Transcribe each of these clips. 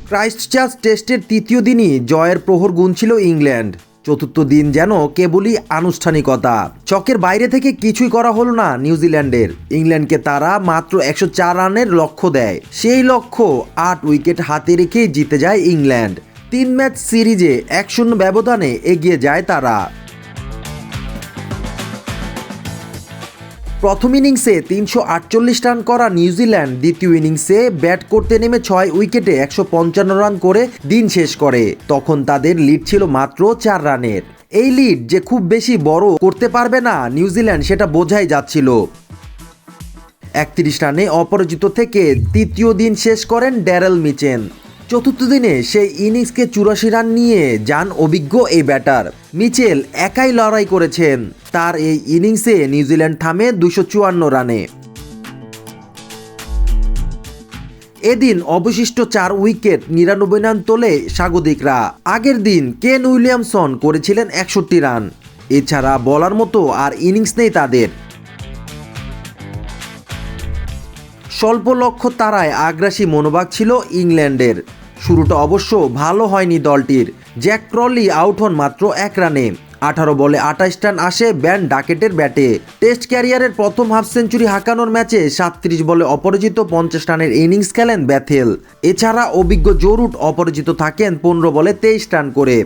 Christchurch টেস্টের তৃতীয় দিনই জয়ের প্রহর গুনছিল ইংল্যান্ড। চতুর্থ দিন যেন কেবলই আনুষ্ঠানিকতা। চকের বাইরে থেকে কিছুই করা হলো না নিউজিল্যান্ডের। ইংল্যান্ডকে তারা মাত্র 104 রানের লক্ষ্য দেয়। সেই লক্ষ্য 8 উইকেট হাতে রেখেই জিতে যায় ইংল্যান্ড। 3 ম্যাচ সিরিজে 1-0 ব্যবধানে এগিয়ে যায় তারা। প্রথম ইনিংসে 348 রান করা নিউজিল্যান্ড দ্বিতীয় ইনিংসে ব্যাট করতে নেমে 6 উইকেটে 155 রান করে দিন শেষ করে। তখন তাদের লিড ছিল মাত্র 4 রানের। এই লিড যে খুব বেশি বড় করতে পারবে না নিউজিল্যান্ড সেটা বোঝাই যাচ্ছিল। 31 রানে অপরাজিত থেকে তৃতীয় দিন শেষ করেন ড্যারেল মিচেল। চতুর্থ দিনে সেই ইনিংসকে 84 রান নিয়ে যান অভিজ্ঞ এই ব্যাটার। মিচেল একাই লড়াই করেছেন। তার এই ইনিংসে নিউজিল্যান্ড থামে 254 রানে। এদিন অবশিষ্ট 4 উইকেট 99 রান তোলে স্বাগতিকরা। আগের দিন কেন উইলিয়ামসন করেছিলেন 61 রান। এছাড়া বলার মতো আর ইনিংস নেই তাদের। স্বল্প লক্ষ্য তারায় আগ্রাসী মনোভাব ছিল ইংল্যান্ডের। শুরুটা অবশ্য ভালো হয়নি দলটির। জ্যাক ক্রলি আউট হন মাত্র 1 রানে। 18 বলে 28 রান আসে ব্যান ডাকেটের ব্যাটে। টেস্ট ক্যারিয়ারের প্রথম হাফ সেঞ্চুরি হাঁকানোর ম্যাচে 37 বলে অপরাজিত 50 রানের ইনিংস খেলেন ব্যাথেল। এছাড়া অভিজ্ঞ জো রুট অপরাজিত থাকেন 15 বলে 23 রান করে।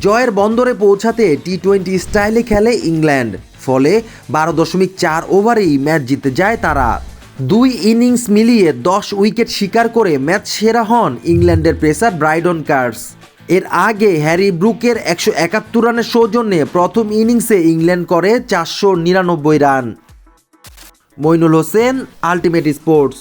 জয়ের বন্দরে পৌঁছাতে টি-20 স্টাইলে খেলে ইংল্যান্ড। ফলে 12.4 ওভারেই ম্যাচ জিতে যায় তারা। 2 ইনিংস মিলিয়ে 10 উইকেট শিকার করে ম্যাচ সেরা হন ইংল্যান্ডের পেসার ব্রাইডন কার্স। এর আগে হ্যারি ব্রুকের 171 রানের সৌজন্যে প্রথম ইনিংসে ইংল্যান্ড করে 499 run. Moinul Hossain, ultimate sports.